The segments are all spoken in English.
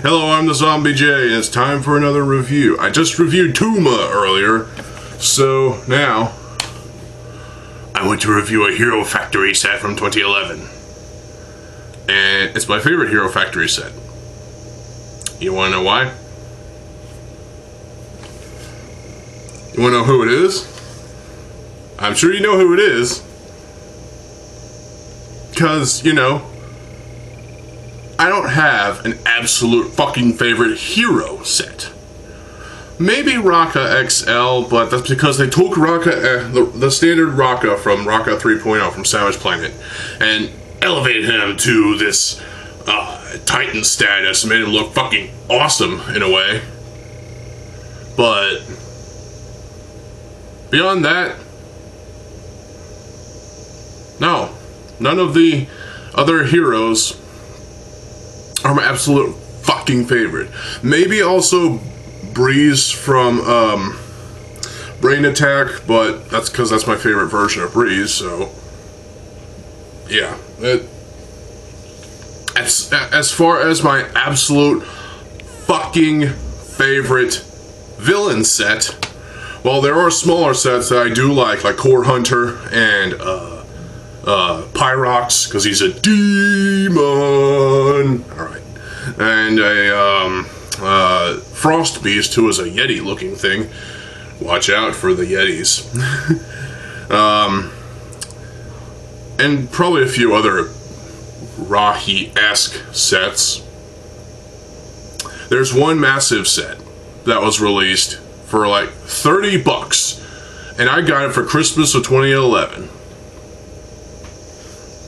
Hello, I'm TheZOMBIEJ, and it's time for another review. I just reviewed Tuma earlier, so now I want to review a Hero Factory set from 2011. And it's my favorite Hero Factory set. You wanna know why? You wanna know who it is? I'm sure you know who it is. Because, you know, I don't have an absolute fucking favorite hero set. Maybe Raka XL, but that's because they took Raka, the standard Raka from Raka 3.0 from Savage Planet, and elevated him to this Titan status, made him look fucking awesome in a way. But beyond that, no, none of the other heroes are my absolute fucking favorite. Maybe also Breeze from Brain Attack, but that's because that's my favorite version of Breeze, so yeah. As far as my absolute fucking favorite villain set, well, there are smaller sets that I do like Core Hunter and Pyrox, because he's a demon. Alright. And a Frost Beast, who is a Yeti looking thing. Watch out for the Yetis. And probably a few other Rahi-esque sets. There's one massive set that was released for like $30, and I got it for Christmas of 2011.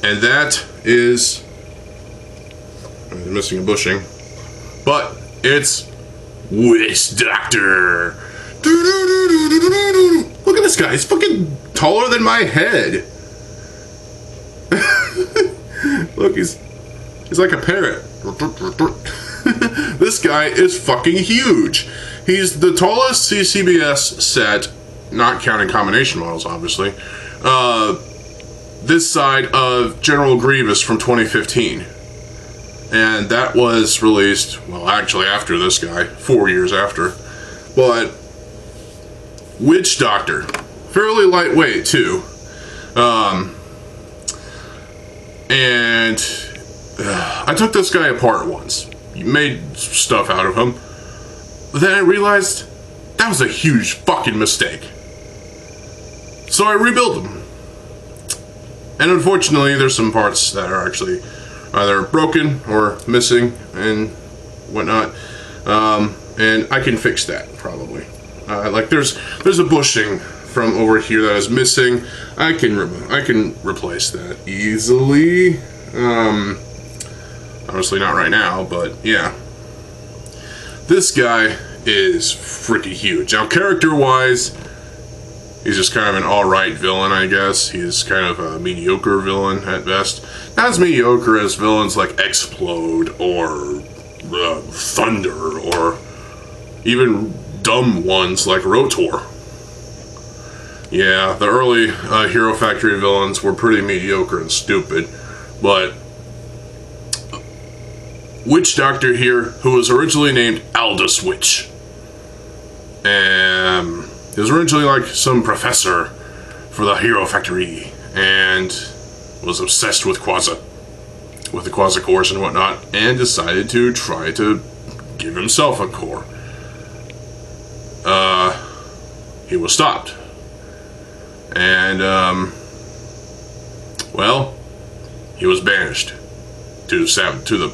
And that is, I'm missing a bushing, but it's Witch Doctor. Look at this guy, he's fucking taller than my head. Look, he's like a parrot. This guy is fucking huge. He's the tallest CCBS set, not counting combination models, obviously, this side of General Grievous from 2015. And that was released, well, actually after this guy, 4 years after. But Witch Doctor, fairly lightweight too. And I took this guy apart once. Made stuff out of him. Then I realized that was a huge fucking mistake. So I rebuilt him. And unfortunately, there's some parts that are actually either broken or missing and whatnot. And I can fix that, probably. Like there's a bushing from over here that is missing. I can replace that easily. Obviously not right now, but yeah. This guy is freaking huge. Now, character-wise, he's just kind of an alright villain, I guess. He's kind of a mediocre villain at best. Not as mediocre as villains like Explode or Thunder, or even dumb ones like Rotor. Yeah, the early Hero Factory villains were pretty mediocre and stupid, but Witch Doctor here, who was originally named Aldous Witch. And he was originally like some professor for the Hero Factory, and was obsessed with the Quasar cores and whatnot, and decided to try to give himself a core. He was stopped. And, well, he was banished to the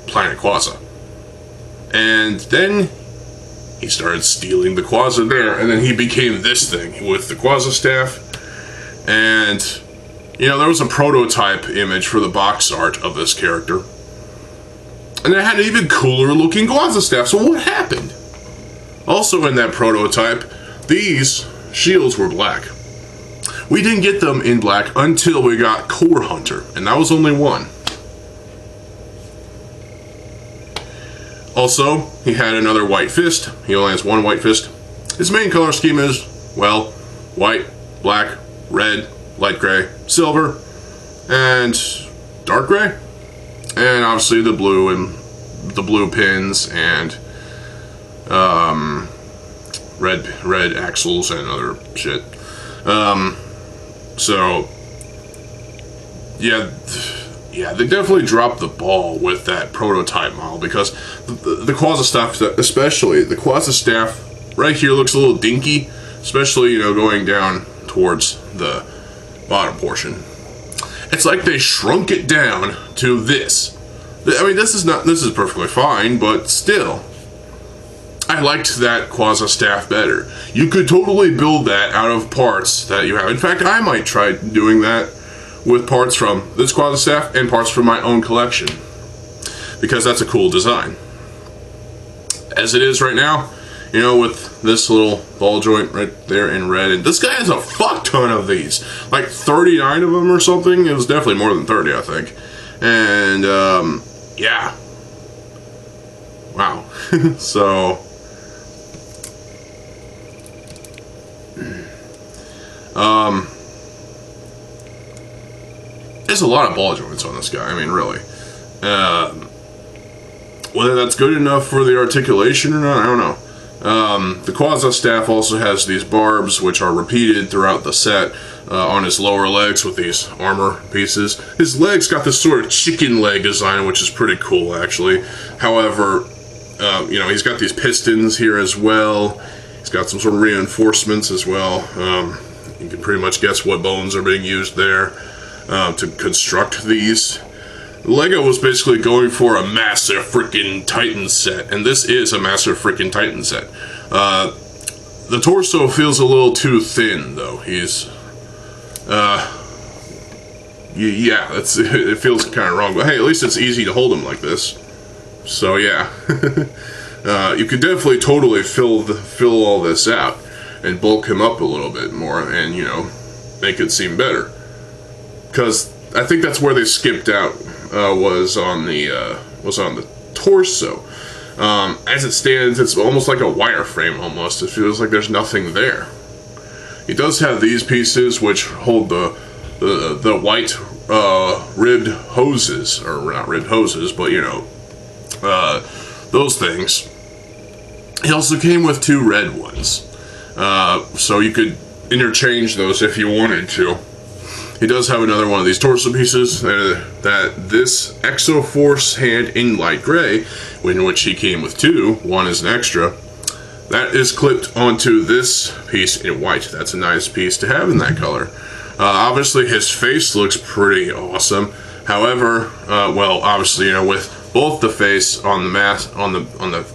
planet Quasar. And then he started stealing the Quasar there, and then he became this thing with the Quasar staff. And, you know, there was a prototype image for the box art of this character, and it had an even cooler looking Quasar staff. So what happened? Also in that prototype, these shields were black. We didn't get them in black until we got Core Hunter, and that was only one. Also, he had another white fist. He only has one white fist. His main color scheme is, well, white, black, red, light gray, silver, and dark gray, and obviously the blue and the blue pins and red axles and other shit. So yeah, they definitely dropped the ball with that prototype model, because the Quasi staff, especially the Quasi staff right here, looks a little dinky, especially, you know, going down towards the bottom portion. It's like they shrunk it down to this. I mean, this is perfectly fine, but still, I liked that Quasi staff better. You could totally build that out of parts that you have. In fact, I might try doing that with parts from this Quasi staff and parts from my own collection, because that's a cool design. As it is right now, you know, with this little ball joint right there in red, and this guy has a fuck ton of these, like 39 of them or something. It was definitely more than 30, I think. And yeah, wow. So there's a lot of ball joints on this guy. I mean, really. Whether that's good enough for the articulation or not, I don't know. The Quasi staff also has these barbs, which are repeated throughout the set on his lower legs with these armor pieces. His legs got this sort of chicken leg design, which is pretty cool, actually. However, you know, he's got these pistons here as well. He's got some sort of reinforcements as well. You can pretty much guess what bones are being used there to construct these. Lego was basically going for a massive freaking Titan set, and this is a massive freaking Titan set. The torso feels a little too thin, though. He's, yeah, it feels kind of wrong, but hey, at least it's easy to hold him like this. So yeah, you could definitely totally fill all this out and bulk him up a little bit more, and, you know, make it seem better. Because I think that's where they skipped out. Was on the torso. As it stands, it's almost like a wireframe almost. It feels like there's nothing there. He does have these pieces which hold the white ribbed hoses, or not ribbed hoses, but, you know, those things. He also came with 2 red ones, so you could interchange those if you wanted to. He does have another one of these torso pieces, that this Exoforce hand in light gray, in which he came with 2, one is an extra, that is clipped onto this piece in white. That's a nice piece to have in that color. Obviously his face looks pretty awesome. However, well, obviously, you know, with both the face on the mask, on the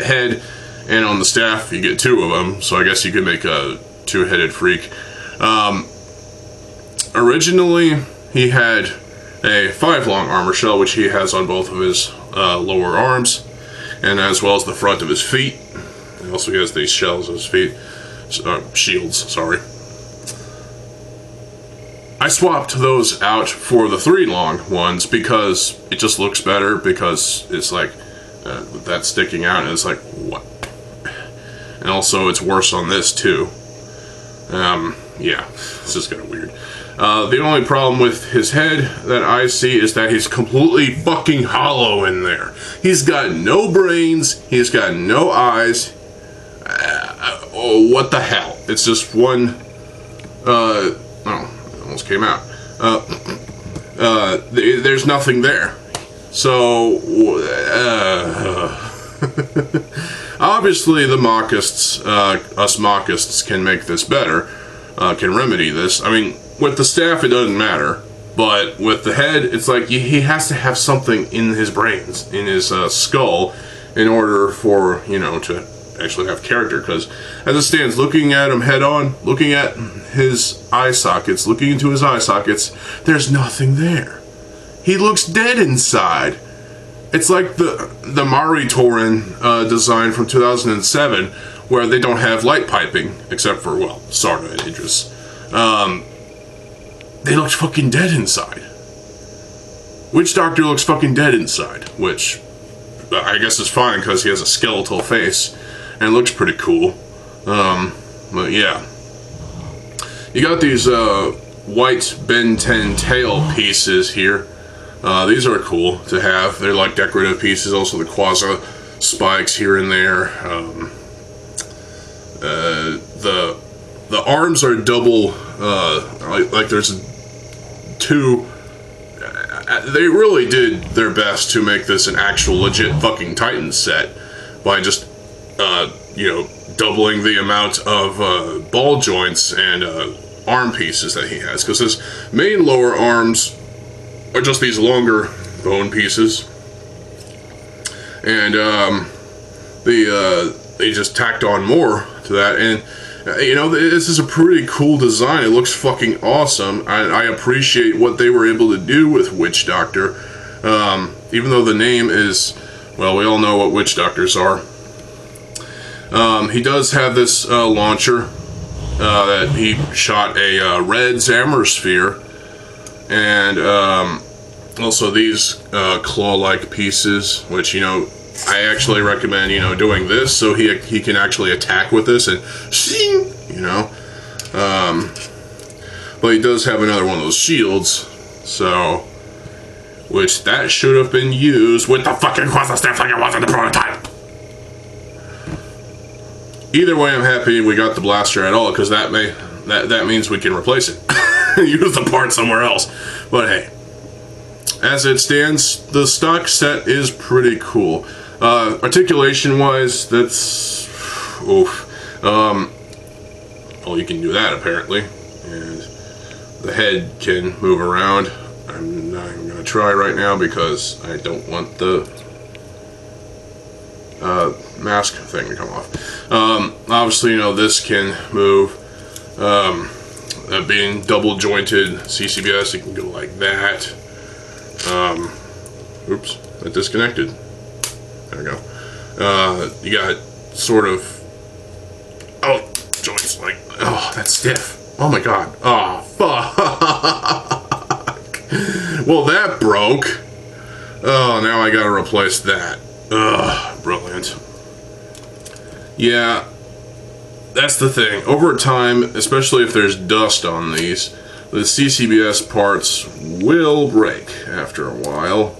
head, and on the staff, you get 2 of them, so I guess you could make a 2-headed freak. Originally, he had a 5-long armor shell, which he has on both of his lower arms, and as well as the front of his feet. And also he has these shells on his feet. Shields, sorry. I swapped those out for the 3-long ones because it just looks better, because it's like, that's sticking out, and it's like, what? And also it's worse on this, too. Yeah, this is kind of weird. The only problem with his head that I see is that he's completely fucking hollow in there. He's got no brains, he's got no eyes. Oh, what the hell? It's just one, oh, it almost came out. There's nothing there. So, obviously the Mockists, us Mockists can make this better, can remedy this. I mean, with the staff, it doesn't matter, but with the head, it's like he has to have something in his brains, in his skull, in order for, you know, to actually have character. Because as it stands, looking at him head on, looking at his eye sockets, looking into his eye sockets, there's nothing there. He looks dead inside. It's like the Mari Torin design from 2007, where they don't have light piping, except for, well, Sarda and Idris. They look fucking dead inside. Witch Doctor looks fucking dead inside, which I guess is fine because he has a skeletal face and looks pretty cool. But yeah. You got these white Ben 10 tail pieces here. These are cool to have. They're like decorative pieces. Also the Quasar spikes here and there. The arms are double. Like there's two. They really did their best to make this an actual legit fucking Titan set by just doubling the amount of ball joints and arm pieces that he has, because his main lower arms are just these longer bone pieces, and they just tacked on more to that, and this is a pretty cool design. It looks fucking awesome. I appreciate what they were able to do with Witch Doctor, even though the name is, well, we all know what witch doctors are. He does have this launcher that he shot a red Zammer sphere, and also these claw-like pieces, which I actually recommend doing this so he can actually attack with this and shing, but he does have another one of those shields, so which that should have been used with the fucking Quasar staff like it was in the prototype. Either way, I'm happy we got the blaster at all, because that means we can replace it. Use the part somewhere else. But hey, as it stands, the stock set is pretty cool. Articulation wise, that's oof. Well, you can do that apparently, and the head can move around. I'm not even gonna try right now because I don't want the mask thing to come off. Obviously, this can move. Being double jointed CCBS, it can go like that. Oops, that disconnected. There we go. You got sort of, joints like, that's stiff. Oh my god. Oh, fuck. Well, that broke. Oh, now I gotta replace that. Ugh, brilliant. Yeah, that's the thing. Over time, especially if there's dust on these, the CCBS parts will break after a while.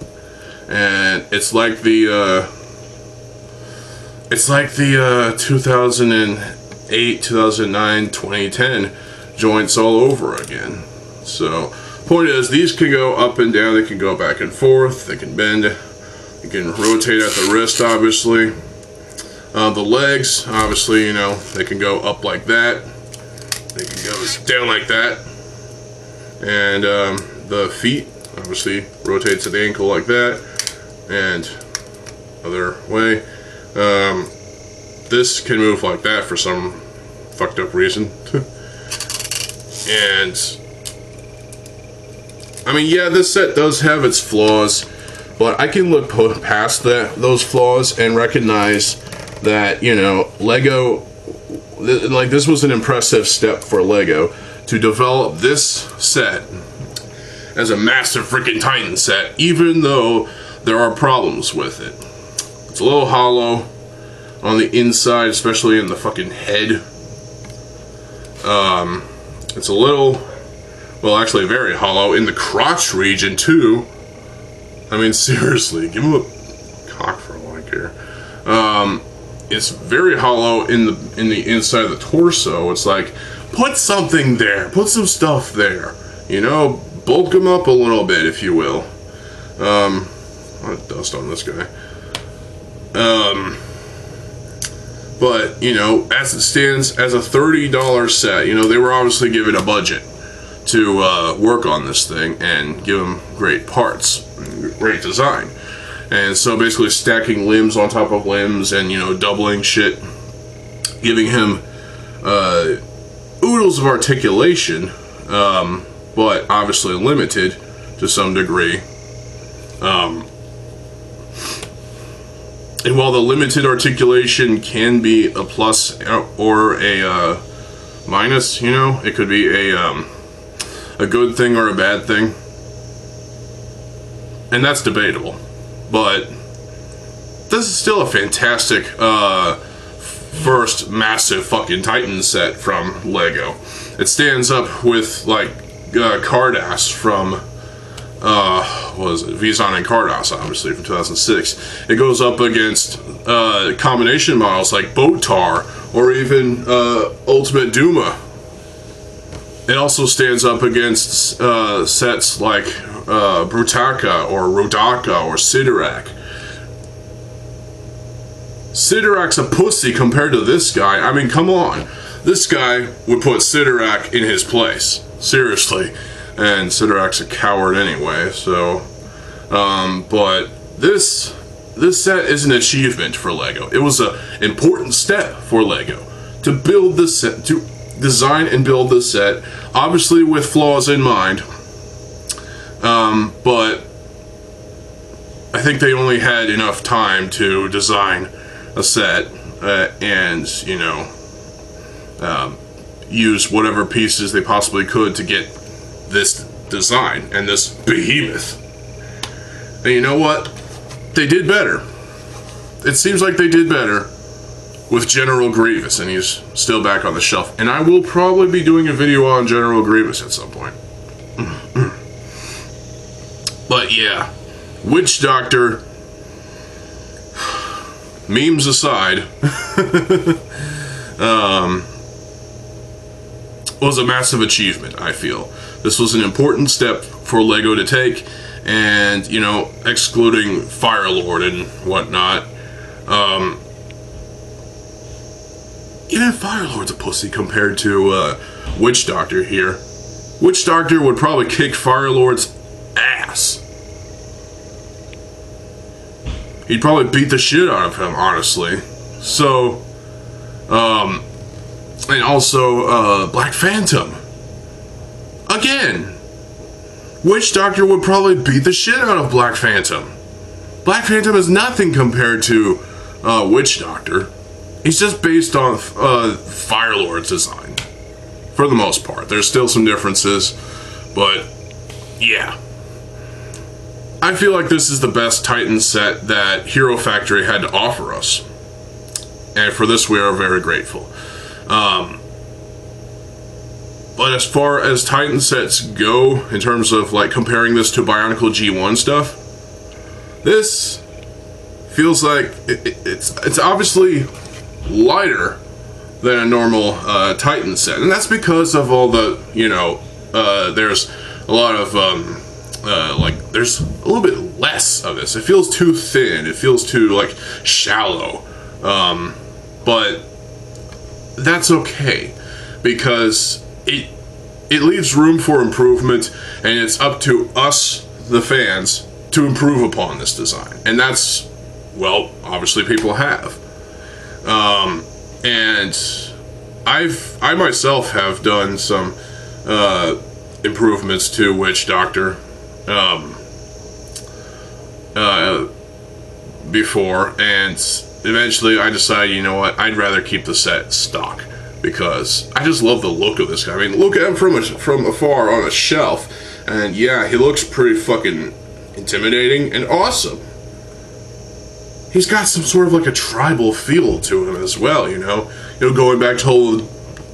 And it's like the 2008, 2009, 2010 joints all over again. So, point is, these can go up and down, they can go back and forth, they can bend, they can rotate at the wrist, obviously. The legs, obviously, they can go up like that, they can go down like that, and the feet, obviously, rotates at the ankle like that, and other way. This can move like that for some fucked up reason. And I mean, yeah, this set does have its flaws, but I can look past those flaws and recognize that, Lego, this was an impressive step for Lego to develop this set as a massive freaking Titan set, even though there are problems with it. It's a little hollow on the inside, especially in the fucking head. It's a little, well, actually very hollow in the crotch region too. I mean, seriously, give him a cock for a like here. It's very hollow in the inside of the torso. It's like, put something there, put some stuff there, bulk him up a little bit, if you will. A lot of dust on this guy. But, as it stands, as a $30 set, they were obviously given a budget to work on this thing and give them great parts, great design. And so basically stacking limbs on top of limbs and, doubling shit, giving him oodles of articulation, but obviously limited to some degree. And while the limited articulation can be a plus or a minus, it could be a good thing or a bad thing. And that's debatable. But this is still a fantastic first massive fucking Titan set from Lego. It stands up with, like, Cardass from what was it? Vizon and Cardass, obviously from 2006. It goes up against combination models like Botar or even Ultimate Duma. It also stands up against sets like Brutaka or Rodaka or Sidorak. Sidorak's a pussy compared to this guy. I mean, come on. This guy would put Sidorak in his place. Seriously. And Sidorak's a coward anyway, so... but this set is an achievement for LEGO. It was an important step for LEGO to build this set, to design and build this set, obviously with flaws in mind. But I think they only had enough time to design a set and, you know, use whatever pieces they possibly could to get this design and this behemoth. And you know what? They did better. It seems like they did better with General Grievous, and he's still back on the shelf. And I will probably be doing a video on General Grievous at some point. But yeah, Witch Doctor, memes aside, was a massive achievement, I feel. This was an important step for LEGO to take, and, you know, excluding Firelord and whatnot, even Firelord's a pussy compared to Witch Doctor here. Witch Doctor would probably kick Firelord's ass. He'd probably beat the shit out of him, honestly. So, and also, Black Phantom. Again, Witch Doctor would probably beat the shit out of Black Phantom. Black Phantom is nothing compared to Witch Doctor. He's just based on Firelord's design. For the most part. There's still some differences, but yeah. I feel like this is the best Titan set that Hero Factory had to offer us. And for this we are very grateful. But as far as Titan sets go, in terms of like comparing this to Bionicle G1 stuff, this feels like it's obviously lighter than a normal Titan set, and that's because of all the, you know, there's a lot of like there's a little bit less of this. It feels too thin. It feels too like shallow, but that's okay because it leaves room for improvement, and it's up to us, the fans, to improve upon this design. And that's, well, obviously people have. And I myself have done some improvements to Witch Doctor before, and eventually I decided, you know what, I'd rather keep the set stock. Because I just love the look of this guy. I mean, look at him from afar on a shelf, and yeah, he looks pretty fucking intimidating and awesome. He's got some sort of like a tribal feel to him as well, you know? You know, going back to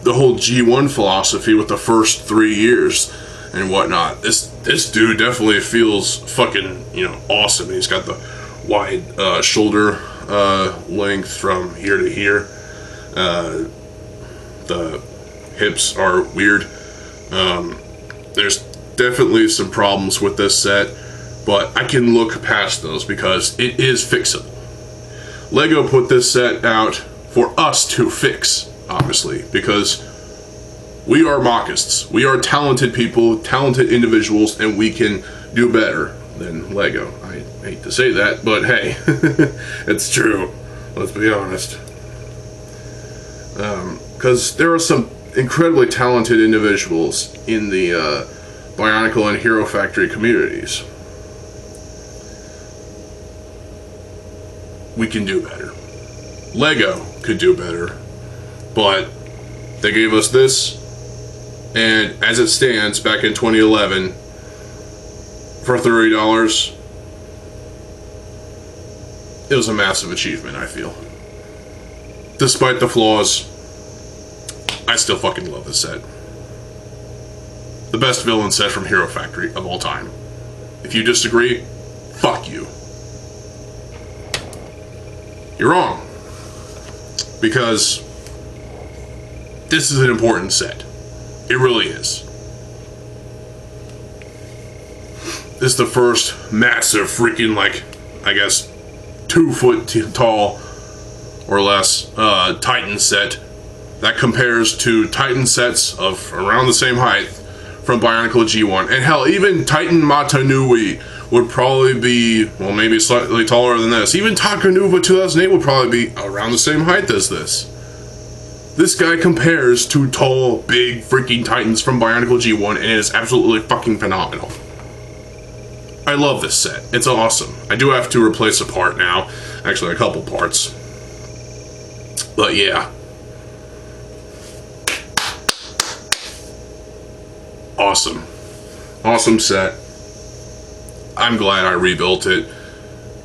the whole G1 philosophy with the first 3 years and whatnot. This dude definitely feels fucking, you know, awesome. He's got the wide shoulder length from here to here. The hips are weird. There's definitely some problems with this set, but I can look past those because it is fixable. LEGO put this set out for us to fix, obviously, because we are mockists. We are talented people, talented individuals, and we can do better than LEGO. I hate to say that, but hey, it's true. Let's be honest. Because there are some incredibly talented individuals in the Bionicle and Hero Factory communities. We can do better. LEGO could do better, but they gave us this, and as it stands, back in 2011, for $30, it was a massive achievement, I feel. Despite the flaws, I still fucking love this set. the best villain set from Hero Factory of all time. If you disagree, fuck you. You're wrong. Because this is an important set. It really is. This is the first massive freaking, like, I guess, 2 foot tall or less Titan set that compares to Titan sets of around the same height from Bionicle G1. And hell, even Titan Matanui would probably be, well, maybe slightly taller than this. Even Takanuva 2008 would probably be around the same height as this. This guy compares to tall, big, freaking Titans from Bionicle G1, and it is absolutely fucking phenomenal. I love this set. It's awesome. I do have to replace a part now. Actually, a couple parts. But yeah. Awesome. Awesome set. I'm glad I rebuilt it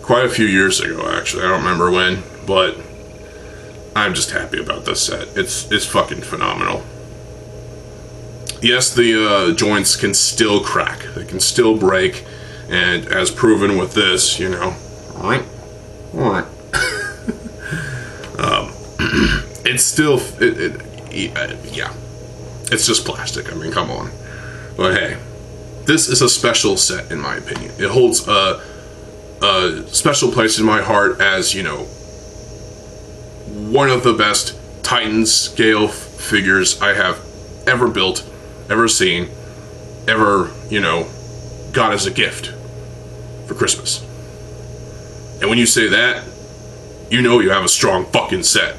quite a few years ago, actually. I don't remember when, but I'm just happy about this set. It's fucking phenomenal. Yes, the joints can still crack. They can still break. And as proven with this, you know, it's still, yeah, it's just plastic. I mean, come on. But hey, this is a special set in my opinion. It holds a special place in my heart as, you know, one of the best Titan scale figures I have ever built, ever seen, ever, you know, got as a gift for Christmas. And when you say that, you know you have a strong fucking set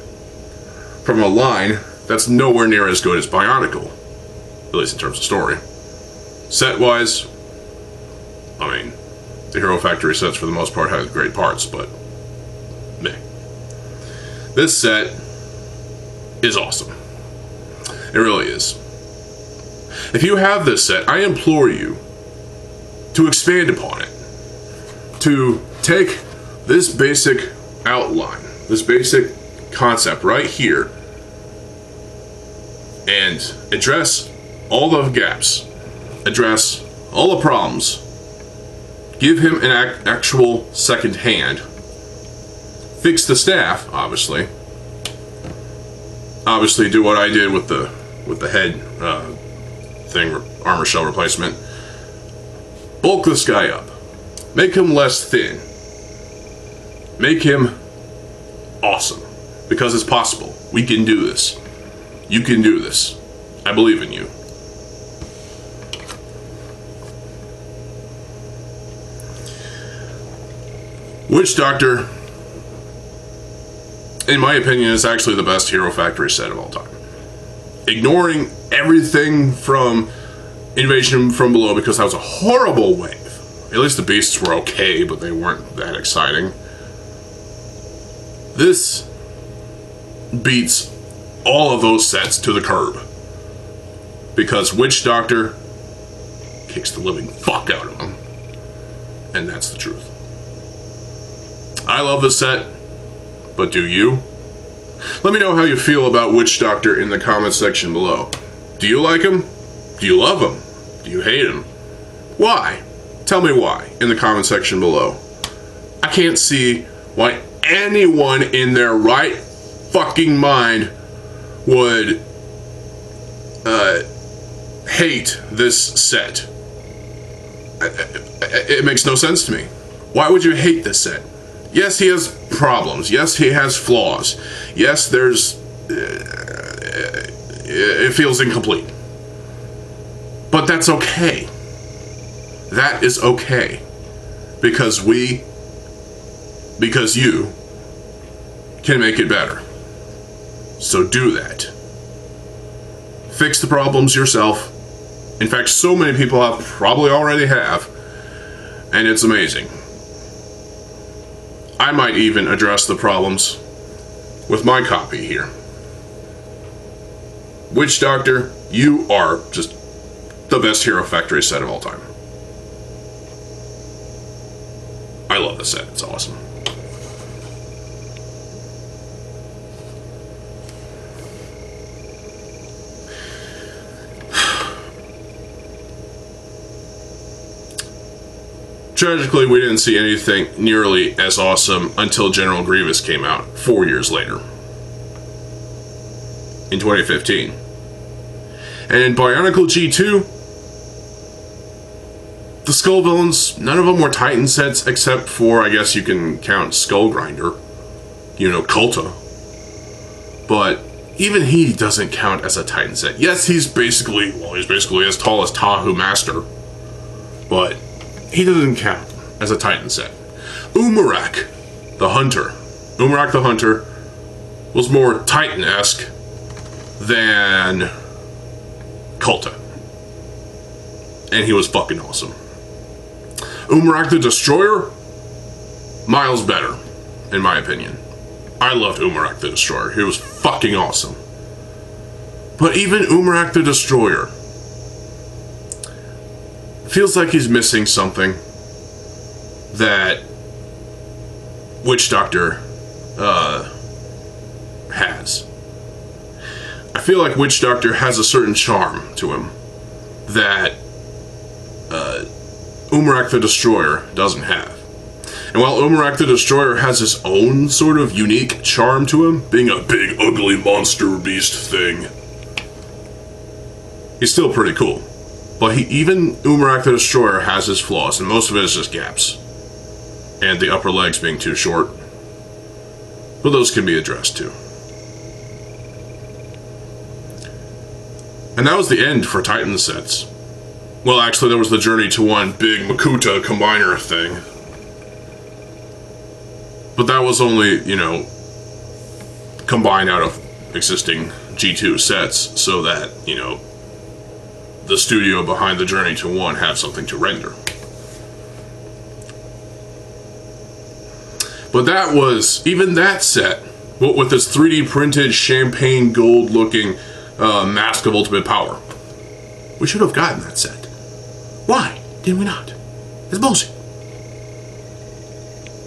from a line that's nowhere near as good as Bionicle, at least in terms of story. Set wise, I mean, the Hero Factory sets for the most part have great parts, but meh. This set is awesome. It really is. If you have this set, I implore you to expand upon it. To take this basic outline, this basic concept right here, and address all the gaps, address all the problems, give him an actual second hand, fix the staff, obviously do what I did with the head thing, armor shell replacement, bulk this guy up. Make him less thin. Make him awesome. Because it's possible. We can do this. You can do this. I believe in you. Witch Doctor, in my opinion, is actually the best Hero Factory set of all time. Ignoring everything from Invasion from Below, because that was a horrible wave. At least the beasts were okay, but they weren't that exciting. This beats all of those sets to the curb. Because Witch Doctor kicks the living fuck out of them. And that's the truth. I love this set, but do you? Let me know how you feel about Witch Doctor in the comment section below. Do you like him? Do you love him? Do you hate him? Why? Tell me why in the comment section below. I can't see why anyone in their right fucking mind would hate this set. It makes no sense to me. Why would you hate this set? Yes, he has problems. Yes, he has flaws. Yes, there's... it feels incomplete. But that's okay. That is okay. Because you can make it better. So do that. Fix the problems yourself. In fact, so many people probably already have. And it's amazing. I might even address the problems with my copy here. Witch Doctor, you are just the best Hero Factory set of all time. I love this set. It's awesome. Tragically, we didn't see anything nearly as awesome until General Grievous came out 4 years later. In 2015. And in Bionicle G2, the Skull villains, none of them were Titan sets except for, I guess you can count Skull Grinder. You know, Kulta. But even he doesn't count as a Titan set. Yes, he's basically as tall as Tahu Master. But he doesn't count as a Titan set. Umarak the Hunter. Umarak the Hunter was more Titan-esque than Kulta. And he was fucking awesome. Umarak the Destroyer, miles better, in my opinion. I loved Umarak the Destroyer. He was fucking awesome. But even Umarak the Destroyer feels like he's missing something that Witch Doctor has. I feel like Witch Doctor has a certain charm to him that Umarak the Destroyer doesn't have. And while Umarak the Destroyer has his own sort of unique charm to him, being a big, ugly monster beast thing, he's still pretty cool. But even Umarak the Destroyer has his flaws, and most of it is just gaps. And the upper legs being too short. But those can be addressed too. And that was the end for Titan sets. Well, actually, there was the Journey to One big Makuta combiner thing. But that was only, you know, combined out of existing G2 sets so that, you know, the studio behind the Journey to One had something to render. But that was, even that set, with this 3D printed champagne gold looking Mask of Ultimate Power. We should have gotten that set. Why did we not? It's bullshit.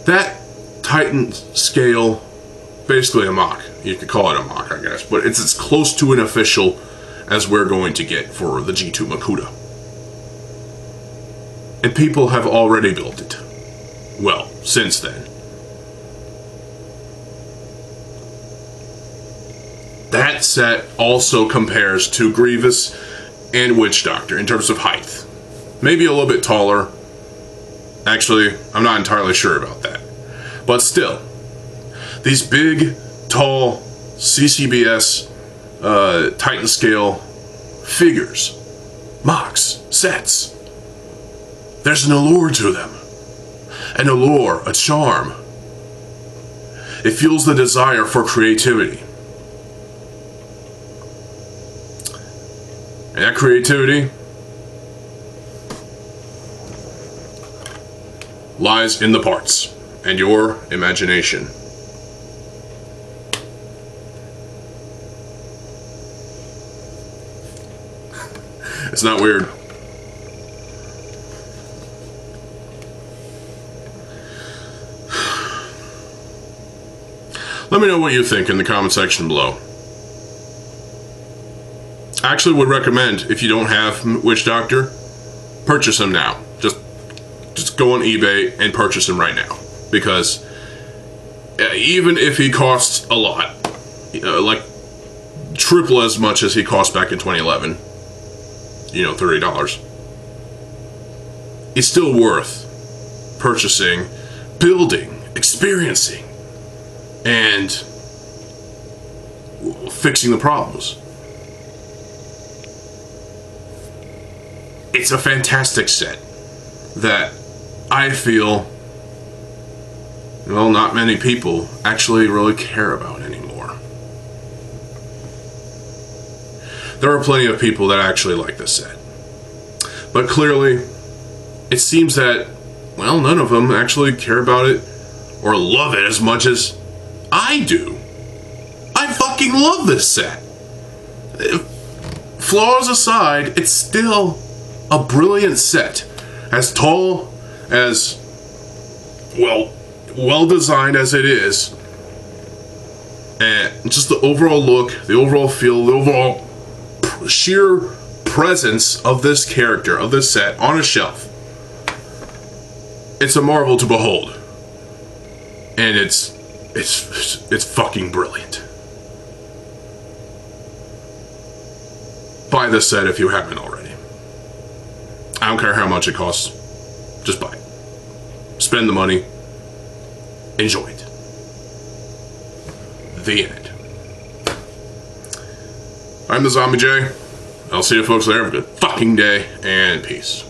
That Titan scale, basically a mock. You could call it a mock, I guess. But it's as close to an official as we're going to get for the G2 Makuta. And people have already built it. Well, since then. That set also compares to Grievous and Witch Doctor in terms of height. Maybe a little bit taller. Actually, I'm not entirely sure about that. But still, these big, tall, CCBS, Titan scale figures, mocks, sets, there's an allure to them. An allure, a charm. It fuels the desire for creativity. And that creativity lies in the parts and your imagination. It's not weird. Let me know what you think in the comment section below. I actually would recommend, if you don't have Witch Doctor, purchase him now. Just go on eBay and purchase him right now. Because even if he costs a lot, like triple as much as he cost back in 2011, you know, $30, it's still worth purchasing, building, experiencing, and fixing the problems. It's a fantastic set that I feel, well, not many people actually really care about anymore. There are plenty of people that actually like this set. But clearly, it seems that, well, none of them actually care about it or love it as much as I do. I fucking love this set. Flaws aside, it's still a brilliant set. As tall, as well designed as it is, and just the overall look, the overall feel, the overall sheer presence of this character, of this set on a shelf, It's a marvel to behold. And it's fucking brilliant. Buy this set if you haven't already. I don't care how much it costs. Just buy it. Spend the money. Enjoy it. The end. I'm the Zombie J. I'll see you folks there. Have a good fucking day, and peace.